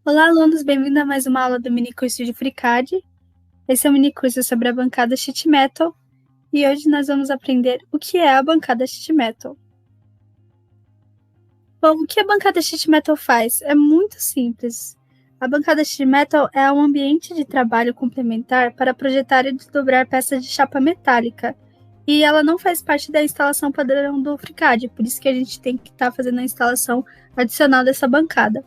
Olá, alunos, bem-vindos a mais uma aula do minicurso de FreeCAD. Esse é um minicurso sobre a bancada Sheet Metal e hoje nós vamos aprender o que é a bancada Sheet Metal. Bom, o que a bancada Sheet Metal faz? É muito simples. A bancada Sheet Metal é um ambiente de trabalho complementar para projetar e desdobrar peças de chapa metálica. E ela não faz parte da instalação padrão do FreeCAD, por isso que a gente tem que estar fazendo a instalação adicional dessa bancada.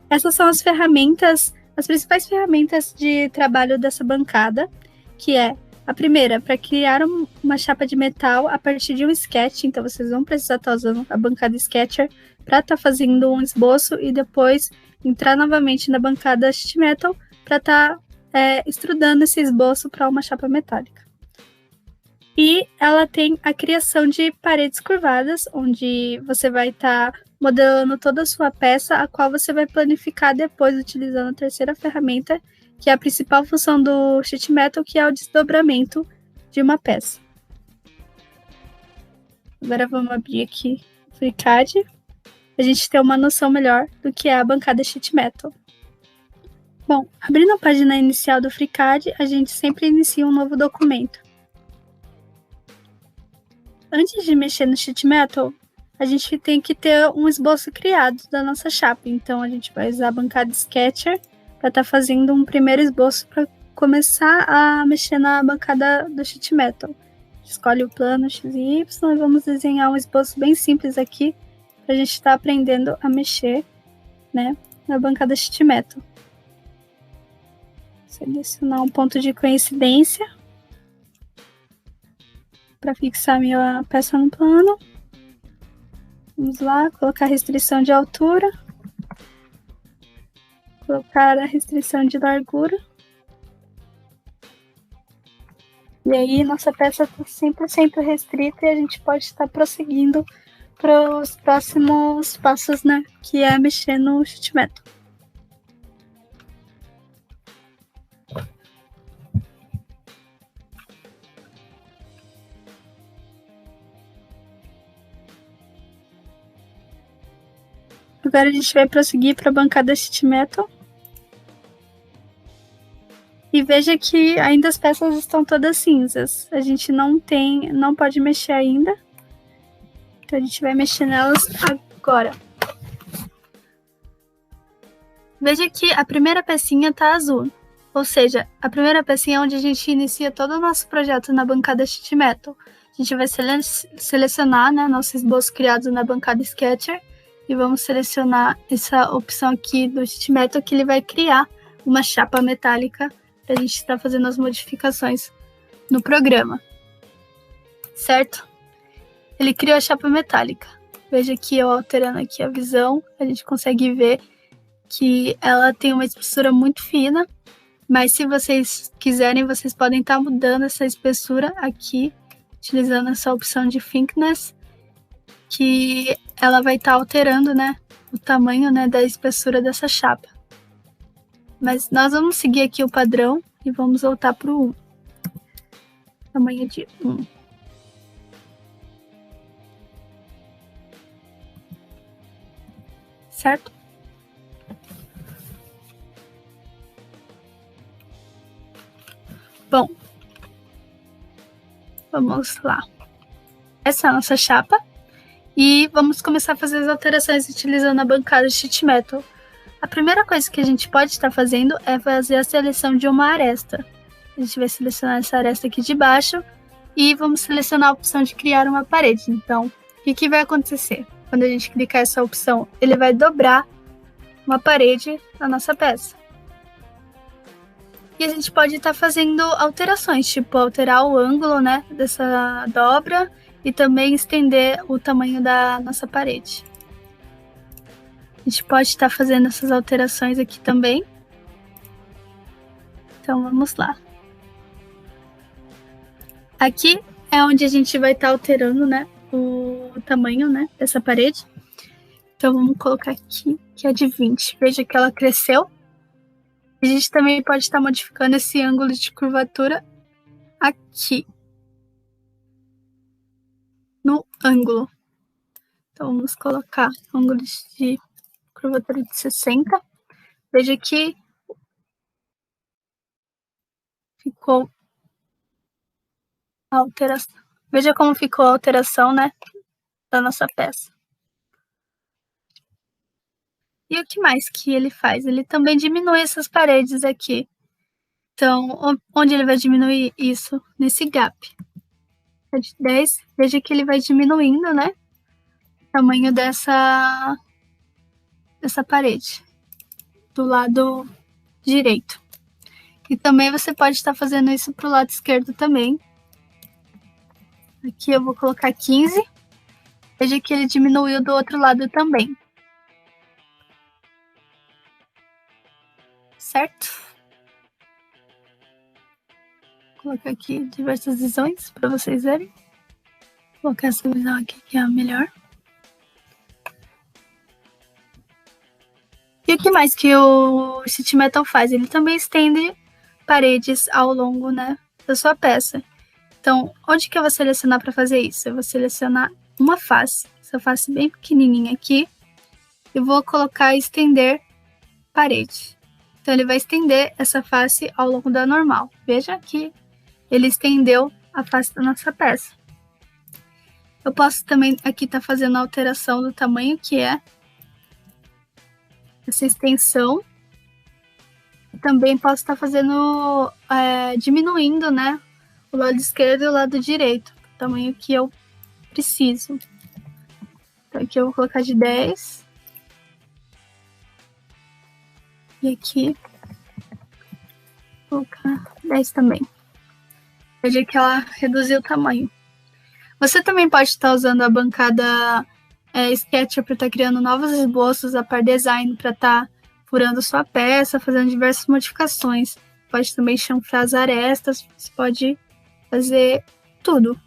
Essas são as ferramentas, as principais ferramentas de trabalho dessa bancada, que é a primeira, para criar uma chapa de metal a partir de um sketch. Então, vocês vão precisar estar usando a bancada Sketcher para estar fazendo um esboço e depois entrar novamente na bancada Sheet Metal para estar estrudando esse esboço para uma chapa metálica. E ela tem a criação de paredes curvadas, onde você vai estar modelando toda a sua peça, a qual você vai planificar depois utilizando a terceira ferramenta, que é a principal função do Sheet Metal, que é o desdobramento de uma peça. Agora vamos abrir aqui o FreeCAD, a gente ter uma noção melhor do que é a bancada Sheet Metal. Bom, abrindo a página inicial do FreeCAD, a gente sempre inicia um novo documento. Antes de mexer no Sheet Metal, a gente tem que ter um esboço criado da nossa chapa. Então, a gente vai usar a bancada Sketcher para estar fazendo um primeiro esboço para começar a mexer na bancada do Sheet Metal. Escolhe o plano X e Y e vamos desenhar um esboço bem simples aqui para a gente estar aprendendo a mexer, né, na bancada Sheet Metal. Selecionar um ponto de coincidência para fixar minha peça no plano. Vamos lá, colocar a restrição de altura. Colocar a restrição de largura. E aí, nossa peça está 100% restrita e a gente pode estar prosseguindo para os próximos passos, né? Que é mexer no Sheet Metal. Agora a gente vai prosseguir para a bancada Sheet Metal. E veja que ainda as peças estão todas cinzas. A gente não pode mexer ainda. Então a gente vai mexer nelas agora. Veja que a primeira pecinha está azul. Ou seja, a primeira pecinha é onde a gente inicia todo o nosso projeto na bancada Sheet Metal. A gente vai selecionar, né, nosso esboço criado na bancada Sketcher. E vamos selecionar essa opção aqui do Sheet Metal, que ele vai criar uma chapa metálica para a gente estar fazendo as modificações no programa. Certo? Ele criou a chapa metálica. Veja que eu alterando aqui a visão, a gente consegue ver que ela tem uma espessura muito fina, mas se vocês quiserem, vocês podem estar mudando essa espessura aqui, utilizando essa opção de thickness, que ela vai estar alterando, né, o tamanho, né, da espessura dessa chapa. Mas nós vamos seguir aqui o padrão e vamos voltar para o 1. Tamanho de 1. Certo? Bom, vamos lá. Essa é a nossa chapa. E vamos começar a fazer as alterações utilizando a bancada Sheet Metal. A primeira coisa que a gente pode estar fazendo é fazer a seleção de uma aresta. A gente vai selecionar essa aresta aqui de baixo e vamos selecionar a opção de criar uma parede. Então, o que vai acontecer? Quando a gente clicar essa opção, ele vai dobrar uma parede na nossa peça. E a gente pode estar fazendo alterações, tipo alterar o ângulo, né, dessa dobra e também estender o tamanho da nossa parede. A gente pode estar fazendo essas alterações aqui também. Então, vamos lá. Aqui é onde a gente vai estar alterando, né, o tamanho, né, dessa parede. Então, vamos colocar aqui, que é de 20. Veja que ela cresceu. A gente também pode estar modificando esse ângulo de curvatura aqui, no ângulo. Então, vamos colocar ângulos de curvatura de 60. Veja que ficou a alteração. Veja como ficou a alteração, né, da nossa peça. E o que mais que ele faz? Ele também diminui essas paredes aqui. Então, onde ele vai diminuir isso? Nesse gap. É de 10. Veja que ele vai diminuindo, né, o tamanho dessa parede do lado direito. E também você pode estar fazendo isso pro lado esquerdo também. Aqui eu vou colocar 15. Veja que ele diminuiu do outro lado também. Certo? Vou colocar aqui diversas visões para vocês verem. Vou colocar essa visão aqui que é a melhor. E o que mais que o sheet metal faz? Ele também estende paredes ao longo, né, da sua peça. Então, onde que eu vou selecionar para fazer isso? Eu vou selecionar uma face, essa face bem pequenininha aqui, e vou colocar estender parede. Então, ele vai estender essa face ao longo da normal. Veja que ele estendeu a face da nossa peça. Eu posso também aqui estar fazendo a alteração do tamanho que é essa extensão. Também posso estar fazendo, diminuindo, né, o lado esquerdo e o lado direito, o tamanho que eu preciso. Então aqui eu vou colocar de 10. E aqui vou colocar 10 também. Veja que ela reduziu o tamanho. Você também pode estar usando a bancada Sketch para estar criando novos esboços, a par design para estar furando sua peça, fazendo diversas modificações. Pode também chanfrar as arestas, você pode fazer tudo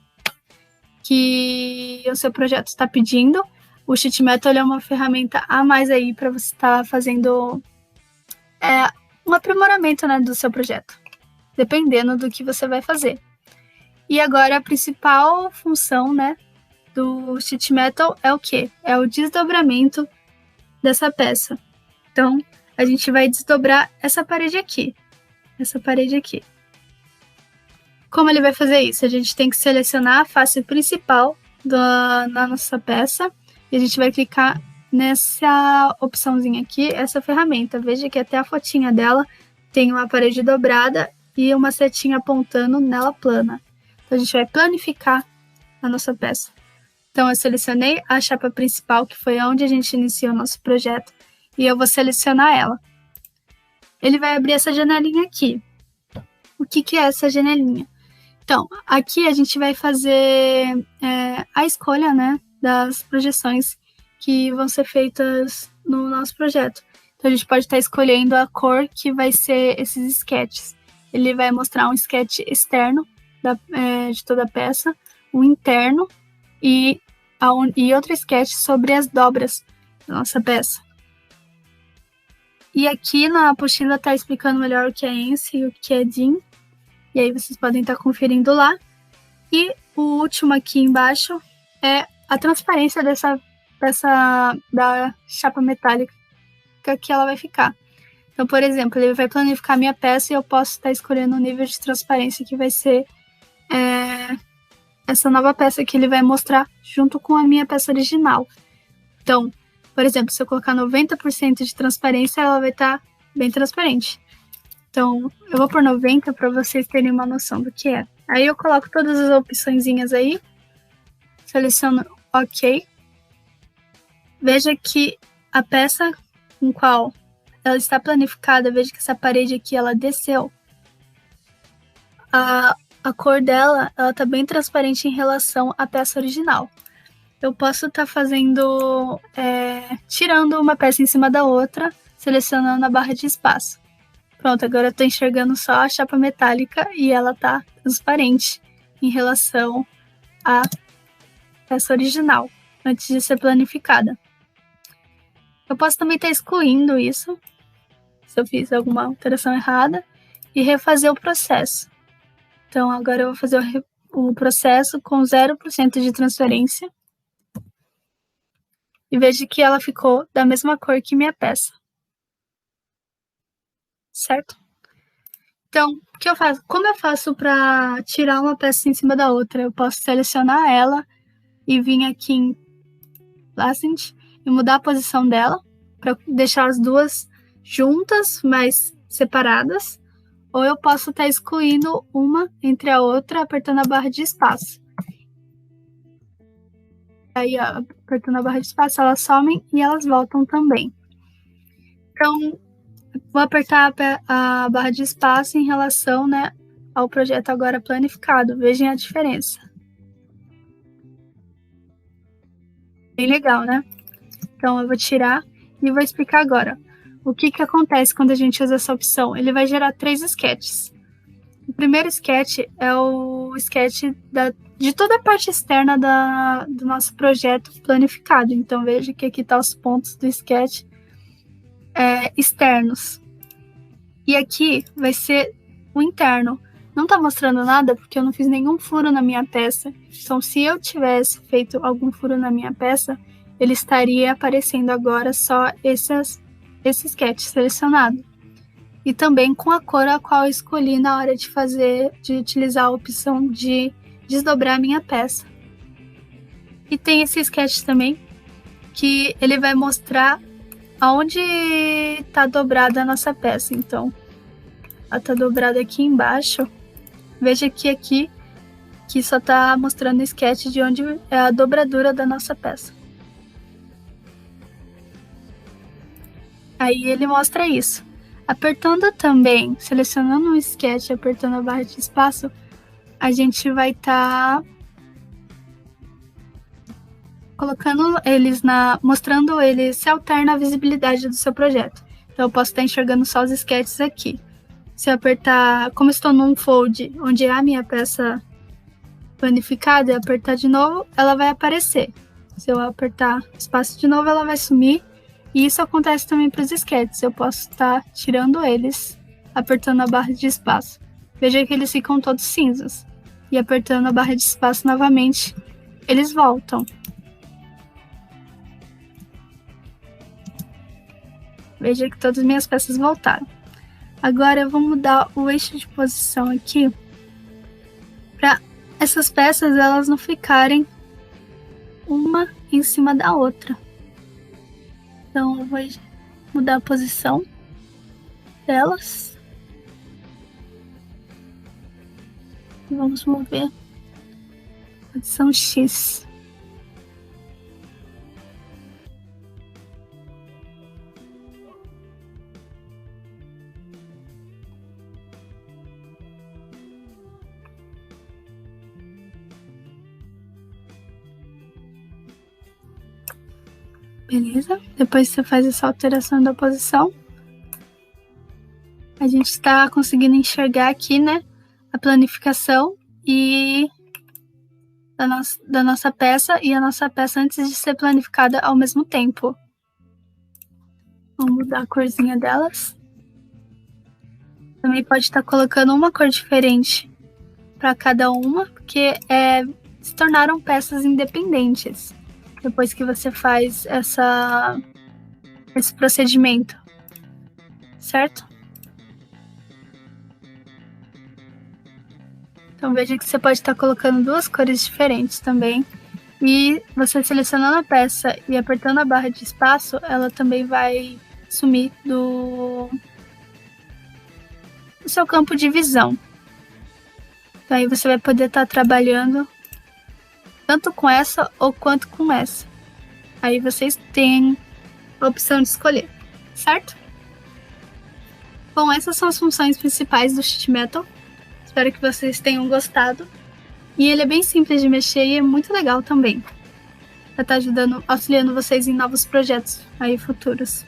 que o seu projeto está pedindo. O Sheet Metal é uma ferramenta a mais aí para você estar fazendo um aprimoramento, né, do seu projeto, dependendo do que você vai fazer. E agora a principal função, né, do Sheet Metal é o quê? É o desdobramento dessa peça. Então, a gente vai desdobrar essa parede aqui. Como ele vai fazer isso? A gente tem que selecionar a face principal da nossa peça e a gente vai clicar nessa opçãozinha aqui, essa ferramenta. Veja que até a fotinha dela tem uma parede dobrada e uma setinha apontando nela plana. Então, a gente vai planificar a nossa peça. Então, eu selecionei a chapa principal, que foi onde a gente iniciou o nosso projeto, e eu vou selecionar ela. Ele vai abrir essa janelinha aqui. O que é essa janelinha? Então, aqui a gente vai fazer a escolha, né, das projeções que vão ser feitas no nosso projeto. Então, a gente pode estar escolhendo a cor que vai ser esses sketches. Ele vai mostrar um sketch externo de toda a peça, um interno e outro sketch sobre as dobras da nossa peça. E aqui na apostila está explicando melhor o que é ENCE e o que é DIN. E aí vocês podem estar conferindo lá. E o último aqui embaixo é a transparência da chapa metálica que ela vai ficar. Então, por exemplo, ele vai planificar minha peça e eu posso estar escolhendo o nível de transparência que vai ser essa nova peça que ele vai mostrar junto com a minha peça original. Então, por exemplo, se eu colocar 90% de transparência, ela vai estar bem transparente. Então, eu vou por 90 para vocês terem uma noção do que é. Aí eu coloco todas as opçõezinhas aí, seleciono OK. Veja que a peça com qual ela está planificada, veja que essa parede aqui, ela desceu. A cor dela, ela tá bem transparente em relação à peça original. Eu posso estar fazendo, tirando uma peça em cima da outra, selecionando a barra de espaço. Pronto, agora eu tô enxergando só a chapa metálica e ela tá transparente em relação à peça original, antes de ser planificada. Eu posso também estar excluindo isso, se eu fiz alguma alteração errada, e refazer o processo. Então, agora eu vou fazer o processo com 0% de transferência. e veja que ela ficou da mesma cor que minha peça. Certo? Então, o que eu faço? Como eu faço para tirar uma peça em cima da outra? Eu posso selecionar ela e vir aqui em Placement e mudar a posição dela para deixar as duas juntas, mas separadas. Ou eu posso estar excluindo uma entre a outra, apertando a barra de espaço. Aí, ó, apertando a barra de espaço, elas somem e elas voltam também. Então, vou apertar a barra de espaço em relação, né, ao projeto agora planificado. Vejam a diferença. Bem legal, né? Então, eu vou tirar e vou explicar agora. O que acontece quando a gente usa essa opção? Ele vai gerar 3 sketches. O primeiro sketch é o sketch de toda a parte externa do nosso projeto planificado. Então, veja que aqui estão os pontos do sketch externos. E aqui vai ser o interno. Não está mostrando nada porque eu não fiz nenhum furo na minha peça. Então, se eu tivesse feito algum furo na minha peça, ele estaria aparecendo agora só esse sketch selecionado. E também com a cor a qual eu escolhi na hora de utilizar a opção de desdobrar a minha peça. E tem esse sketch também, que ele vai mostrar aonde está dobrada a nossa peça. Então, ela está dobrada aqui embaixo. Veja que aqui que só está mostrando o sketch de onde é a dobradura da nossa peça. Aí ele mostra isso. Apertando também, selecionando um sketch e apertando a barra de espaço, a gente vai estar colocando eles mostrando eles, se alterna a visibilidade do seu projeto. Então eu posso estar enxergando só os sketches aqui. Se eu apertar, como estou num fold, onde é a minha peça planificada, e apertar de novo, ela vai aparecer. Se eu apertar espaço de novo, ela vai sumir. E isso acontece também para os sketches. Eu posso estar tirando eles, apertando a barra de espaço. Veja que eles ficam todos cinzas. E apertando a barra de espaço novamente, eles voltam. Veja que todas as minhas peças voltaram. Agora eu vou mudar o eixo de posição aqui para essas peças elas não ficarem uma em cima da outra. Então eu vou mudar a posição delas. E vamos mover a posição X. Beleza? Depois você faz essa alteração da posição. A gente está conseguindo enxergar aqui, né, a planificação da nossa peça e a nossa peça antes de ser planificada ao mesmo tempo. Vamos mudar a corzinha delas. Também pode estar colocando uma cor diferente para cada uma, porque se tornaram peças independentes depois que você faz esse procedimento, certo? Então veja que você pode estar colocando 2 cores diferentes também. E você selecionando a peça e apertando a barra de espaço, ela também vai sumir do seu campo de visão. Então aí você vai poder estar trabalhando tanto com essa ou quanto com essa. Aí vocês têm a opção de escolher, certo? Bom, essas são as funções principais do Sheet Metal. Espero que vocês tenham gostado. E ele é bem simples de mexer e é muito legal também. Vai estar auxiliando vocês em novos projetos aí futuros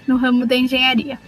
no ramo da engenharia.